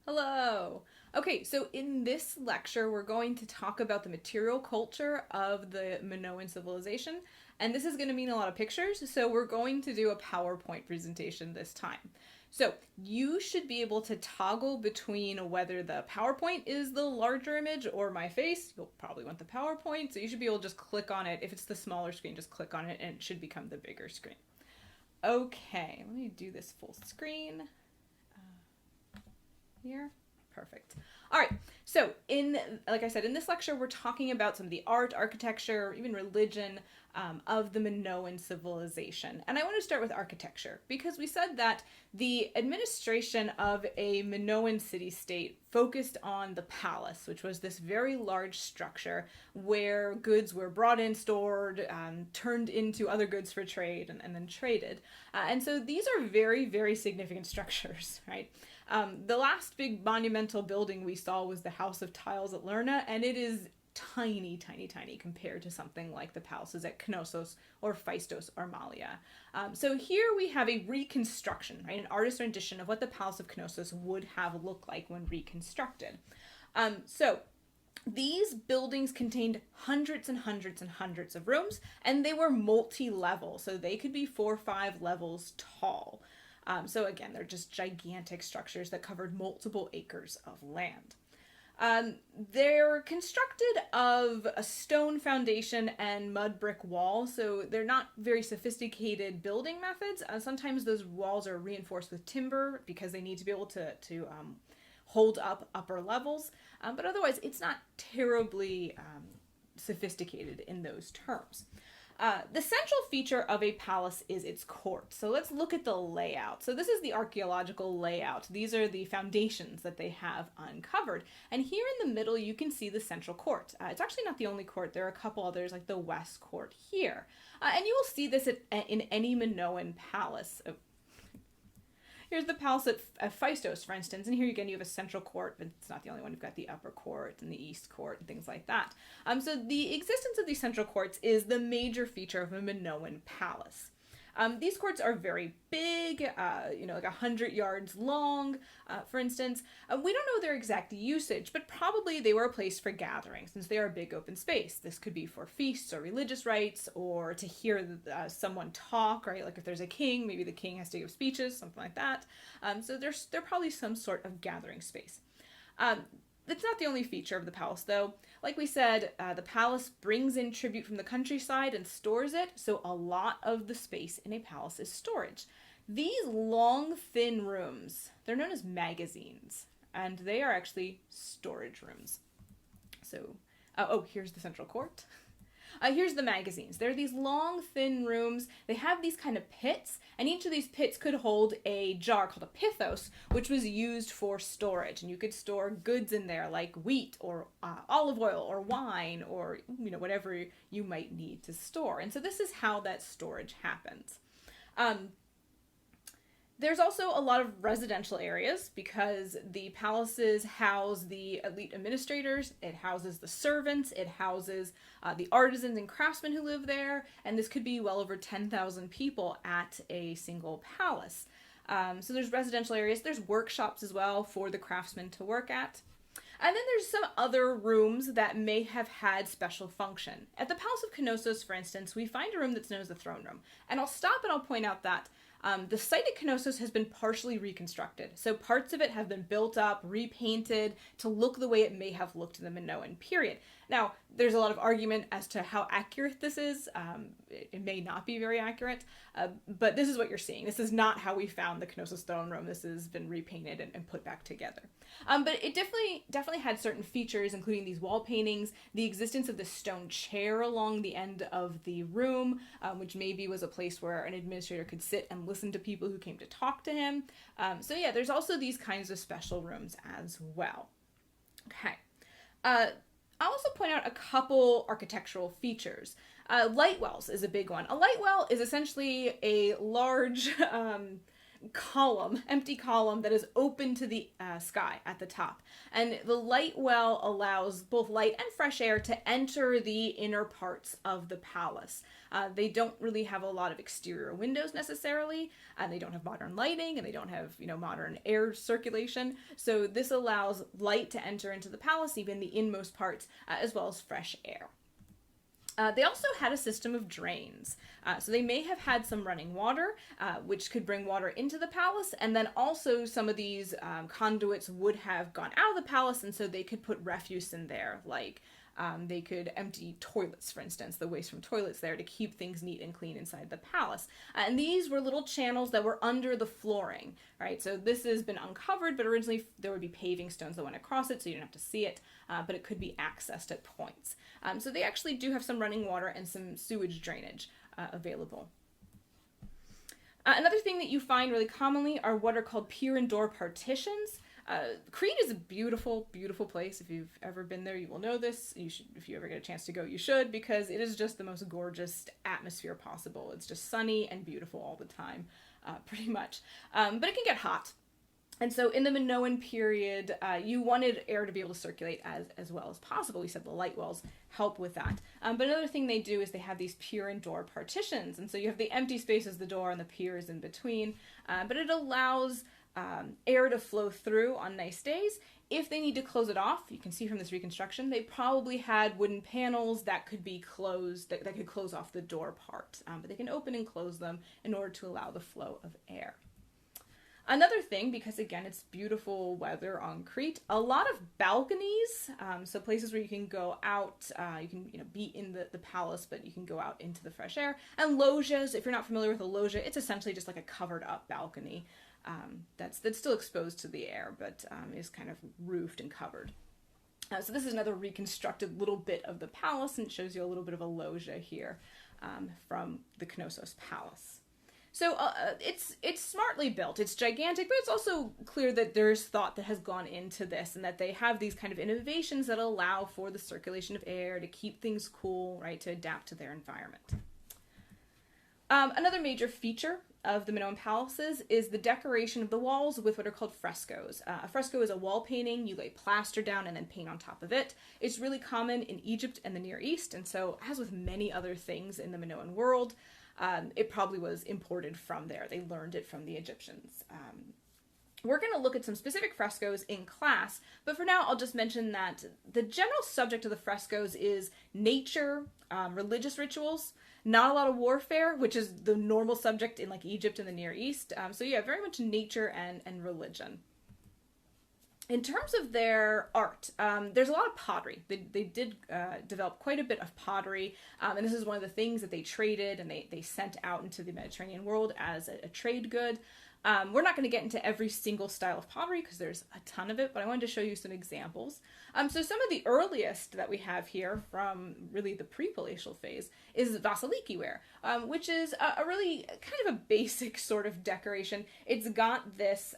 Hello. Okay, so in this lecture, we're going to talk about the material culture of the Minoan Civilization, and this is going to mean a lot of pictures, so we're going to do a PowerPoint presentation this time. So you should be able to toggle between whether the PowerPoint is the larger image or my face. You'll probably want the PowerPoint, so you should be able to just click on it. If it's the smaller screen, just click on it and it should become the bigger screen. Okay, let me do this full screen here. Perfect. All right. So, like I said, in this lecture, we're talking about some of the art, architecture, even religion of the Minoan civilization. And I want to start with architecture because we said that the administration of a Minoan city-state focused on the palace, which was this very large structure where goods were brought in, stored, turned into other goods for trade, and then traded. And so these are very, very significant structures, right? The last big monumental building we saw was the House of Tiles at Lerna, and it is tiny, tiny, tiny compared to something like the palaces at Knossos or Phaistos or Malia. So here we have a reconstruction, right, an artist's rendition of what the Palace of Knossos would have looked like when reconstructed. So these buildings contained hundreds and hundreds and hundreds of rooms, and they were multi-level, so they could be 4 or 5 levels tall. So again, they're just gigantic structures that covered multiple acres of land. They're constructed of a stone foundation and mud brick wall, so they're not very sophisticated building methods. Sometimes those walls are reinforced with timber because they need to be able to hold up upper levels, but otherwise it's not terribly sophisticated in those terms. The central feature of a palace is its court. So let's look at the layout. So this is the archaeological layout. These are the foundations that they have uncovered. And here in the middle, you can see the central court. It's actually not the only court. There are a couple others like the west court here. And you will see this in any Minoan palace. Oh, here's the palace at Phaistos, for instance, and here again you have a central court, but it's not the only one. You've got the upper court and the east court and things like that. So the existence of these central courts is the major feature of a Minoan palace. These courts are very big, like 100 yards long, for instance. We don't know their exact usage, but probably they were a place for gathering, since they are a big open space. This could be for feasts or religious rites, or to hear someone talk, right? Like if there's a king, maybe the king has to give speeches, something like that. So they're probably some sort of gathering space. It's not the only feature of the palace, though. Like we said, the palace brings in tribute from the countryside and stores it, so a lot of the space in a palace is storage. These long, thin rooms, they're known as magazines, and they are actually storage rooms. So, here's the central court. Here's the magazines. They're these long, thin rooms. They have these kind of pits, and each of these pits could hold a jar called a pithos, which was used for storage. And you could store goods in there like wheat or olive oil or wine or whatever you might need to store. And so this is how that storage happens. There's also a lot of residential areas because the palaces house the elite administrators, it houses the servants, it houses the artisans and craftsmen who live there, and this could be well over 10,000 people at a single palace. So there's residential areas, there's workshops as well for the craftsmen to work at. And then there's some other rooms that may have had special function. At the Palace of Knossos, for instance, we find a room that's known as the throne room. And I'll stop and I'll point out that the site at Knossos has been partially reconstructed. So parts of it have been built up, repainted to look the way it may have looked in the Minoan period. Now, there's a lot of argument as to how accurate this is. It may not be very accurate, but this is what you're seeing. This is not how we found the Knossos throne room. This has been repainted and put back together. But it definitely had certain features, including these wall paintings, the existence of the stone chair along the end of the room, which maybe was a place where an administrator could sit and listen to people who came to talk to him. So yeah, there's also these kinds of special rooms as well. Okay. I'll also point out a couple architectural features. Light wells is a big one. A light well is essentially a large empty column that is open to the sky at the top. And the light well allows both light and fresh air to enter the inner parts of the palace. They don't really have a lot of exterior windows necessarily, and they don't have modern lighting, and they don't have, modern air circulation. So this allows light to enter into the palace, even the inmost parts, as well as fresh air. They also had a system of drains. So they may have had some running water, which could bring water into the palace, and then also some of these conduits would have gone out of the palace, and so they could put refuse in there, like they could empty toilets, for instance, the waste from toilets there, to keep things neat and clean inside the palace. And these were little channels that were under the flooring, right? So this has been uncovered, but originally there would be paving stones that went across it, so you don't have to see it, but it could be accessed at points. So they actually do have some running water and some sewage drainage available. Another thing that you find really commonly are what are called pier and door partitions. Crete is a beautiful, beautiful place. If you've ever been there, you will know this. You should, if you ever get a chance to go, you should, because it is just the most gorgeous atmosphere possible. It's just sunny and beautiful all the time, pretty much. But it can get hot. And so in the Minoan period, you wanted air to be able to circulate as well as possible. We said the light wells help with that. But another thing they do is they have these pier and door partitions. And so you have the empty space as the door and the pier is in between. But it allows air to flow through on nice days. If they need to close it off, you can see from this reconstruction, they probably had wooden panels that could be closed, that could close off the door part. But they can open and close them in order to allow the flow of air. Another thing, because again, it's beautiful weather on Crete, a lot of balconies, so places where you can go out, you can be in the palace, but you can go out into the fresh air. And loggias, if you're not familiar with a loggia, it's essentially just like a covered up balcony that's still exposed to the air, but is kind of roofed and covered. So this is another reconstructed little bit of the palace, and it shows you a little bit of a loggia here from the Knossos Palace. So it's smartly built. It's gigantic, but it's also clear that there's thought that has gone into this, and that they have these kind of innovations that allow for the circulation of air to keep things cool, right, to adapt to their environment. Another major feature of the Minoan palaces is the decoration of the walls with what are called frescoes. A fresco is a wall painting. You lay plaster down and then paint on top of it. It's really common in Egypt and the Near East, and so, as with many other things in the Minoan world, it probably was imported from there. They learned it from the Egyptians. We're going to look at some specific frescoes in class, but for now I'll just mention that the general subject of the frescoes is nature, religious rituals, not a lot of warfare, which is the normal subject in like Egypt and the Near East. So yeah, very much nature and religion. In terms of their art, there's a lot of pottery. They did develop quite a bit of pottery, and this is one of the things that they traded and they sent out into the Mediterranean world as a trade good. We're not going to get into every single style of pottery because there's a ton of it, but I wanted to show you some examples. So some of the earliest that we have here from really the pre-palatial phase is vasiliki ware, which is a really kind of a basic sort of decoration. It's got this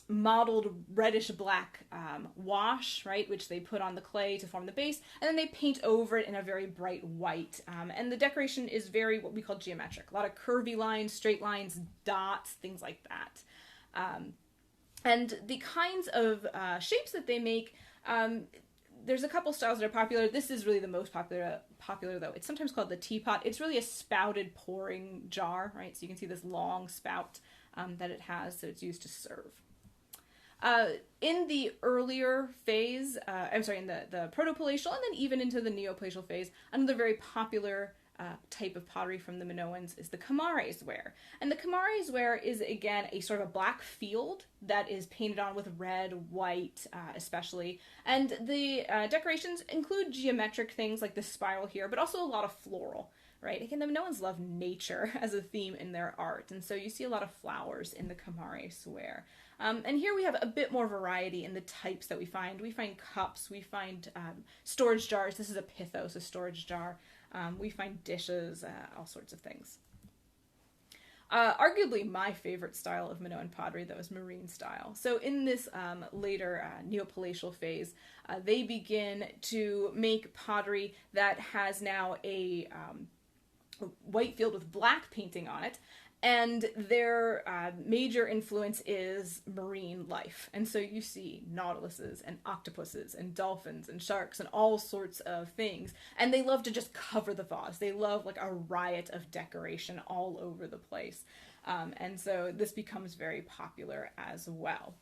mottled reddish black wash, right, which they put on the clay to form the base, and then they paint over it in a very bright white. And the decoration is very what we call geometric. A lot of curvy lines, straight lines, dots, things like that. And the kinds of shapes that they make, there's a couple styles that are popular. This is really the most popular though. It's sometimes called the teapot. It's really a spouted pouring jar, right? So you can see this long spout that it has, so it's used to serve. In the earlier phase, in the proto-palatial and then even into the neo-palatial phase, another very popular type of pottery from the Minoans is the kamares ware. And the kamares ware is, again, a sort of a black field that is painted on with red, white, especially. And the decorations include geometric things like the spiral here, but also a lot of floral. Right? Again, the Minoans love nature as a theme in their art, and so you see a lot of flowers in the kamares ware. And here we have a bit more variety in the types that we find. We find cups, we find storage jars. This is a pithos, a storage jar. We find dishes, all sorts of things. Arguably my favorite style of Minoan pottery, though, is marine style. So in this later Neo-Palatial phase, they begin to make pottery that has now a white field with black painting on it, And their major influence is marine life. And so you see nautiluses and octopuses and dolphins and sharks and all sorts of things. And they love to just cover the vase. They love like a riot of decoration all over the place. And so this becomes very popular as well.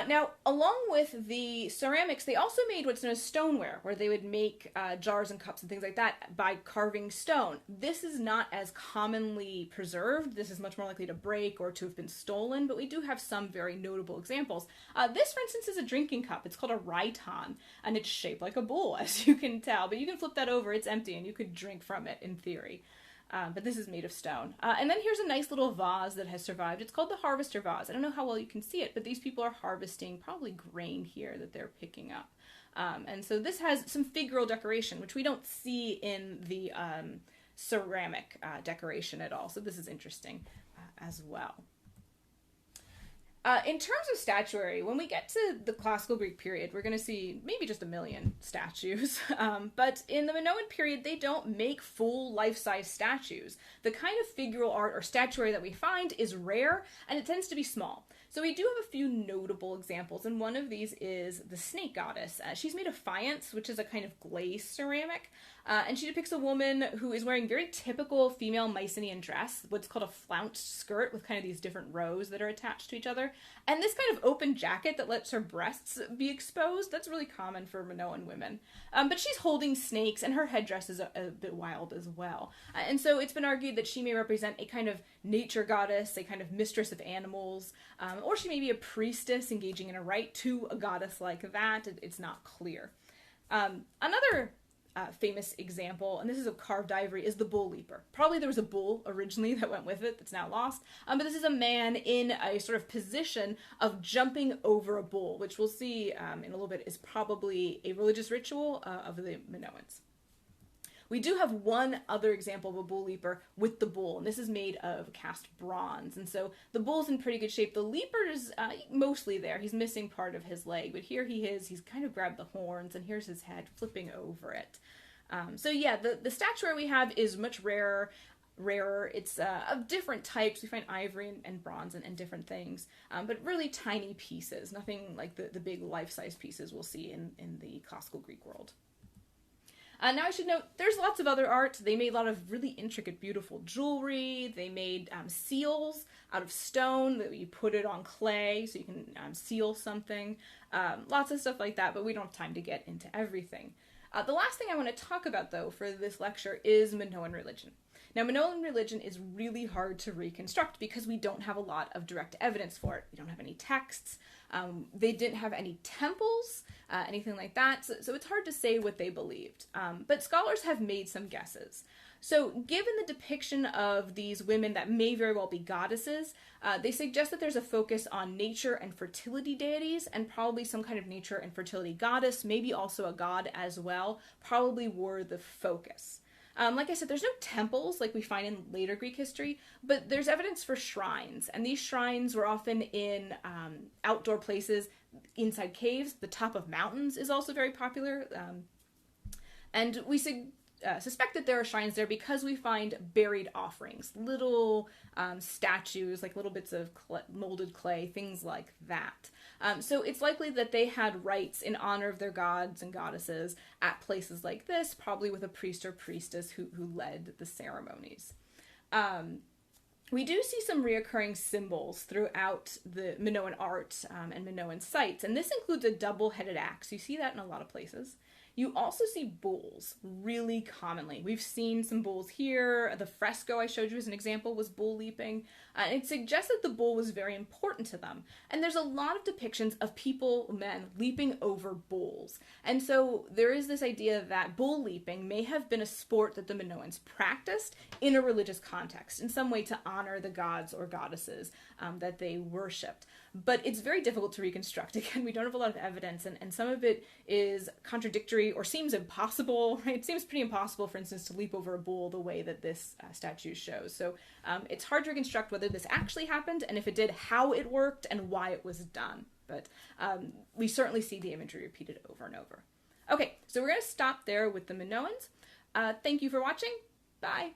Now, along with the ceramics, they also made what's known as stoneware, where they would make jars and cups and things like that by carving stone. This is not as commonly preserved. This is much more likely to break or to have been stolen, but we do have some very notable examples. This, for instance, is a drinking cup. It's called a raitan, and it's shaped like a bowl, as you can tell, but you can flip that over. It's empty, and you could drink from it in theory. But this is made of stone. And then here's a nice little vase that has survived. It's called the harvester vase. I don't know how well you can see it, but these people are harvesting probably grain here that they're picking up. And so this has some figural decoration, which we don't see in the ceramic decoration at all. So this is interesting as well. In terms of statuary, when we get to the classical Greek period, we're going to see maybe just 1 million statues. But in the Minoan period, they don't make full life-size statues. The kind of figural art or statuary that we find is rare, and it tends to be small. So we do have a few notable examples, and one of these is the snake goddess. She's made of faience, which is a kind of glazed ceramic, and she depicts a woman who is wearing very typical female Mycenaean dress, what's called a flounced skirt with kind of these different rows that are attached to each other, and this kind of open jacket that lets her breasts be exposed. That's really common for Minoan women. But she's holding snakes, and her headdress is a bit wild as well. And so it's been argued that she may represent a kind of nature goddess, a kind of mistress of animals, or she may be a priestess engaging in a rite to a goddess like that. It's not clear. Another famous example, and this is of carved ivory, is the bull leaper. Probably there was a bull originally that went with it that's now lost, but this is a man in a sort of position of jumping over a bull, which we'll see in a little bit is probably a religious ritual of the Minoans. We do have one other example of a bull leaper with the bull, and this is made of cast bronze. And so the bull's in pretty good shape. The leaper is mostly there. He's missing part of his leg, but here he is. He's kind of grabbed the horns, and here's his head flipping over it. So yeah, the statuary we have is much rarer. It's of different types. We find ivory and bronze and different things, but really tiny pieces. Nothing like the big life-size pieces we'll see in the classical Greek world. Now I should note, there's lots of other art. They made a lot of really intricate, beautiful jewelry. They made seals out of stone that you put it on clay so you can seal something. Lots of stuff like that, but we don't have time to get into everything. The last thing I want to talk about, though, for this lecture is Minoan religion. Now, Minoan religion is really hard to reconstruct because we don't have a lot of direct evidence for it. We don't have any texts. They didn't have any temples, anything like that. So it's hard to say what they believed. But scholars have made some guesses. So given the depiction of these women that may very well be goddesses, they suggest that there's a focus on nature and fertility deities, and probably some kind of nature and fertility goddess, maybe also a god as well, probably were the focus. Like I said, there's no temples like we find in later Greek history, but there's evidence for shrines, and these shrines were often in outdoor places, inside caves. The top of mountains is also very popular, and we suspect that there are shrines there because we find buried offerings, little statues, like little bits of molded clay, things like that. So it's likely that they had rites in honor of their gods and goddesses at places like this, probably with a priest or priestess who led the ceremonies. We do see some reoccurring symbols throughout the Minoan art and Minoan sites, and this includes a double-headed axe. You see that in a lot of places. You also see bulls really commonly. We've seen some bulls here. The fresco I showed you as an example was bull leaping. It suggests that the bull was very important to them. And there's a lot of depictions of people, men, leaping over bulls. And so there is this idea that bull leaping may have been a sport that the Minoans practiced in a religious context, in some way to honor the gods or goddesses that they worshipped. But it's very difficult to reconstruct. Again, we don't have a lot of evidence, and some of it is contradictory or seems impossible, right? It seems pretty impossible, for instance, to leap over a bull the way that this statue shows. So it's hard to reconstruct whether this actually happened, and if it did, how it worked and why it was done. But we certainly see the imagery repeated over and over. Okay, so we're going to stop there with the Minoans. Thank you for watching. Bye.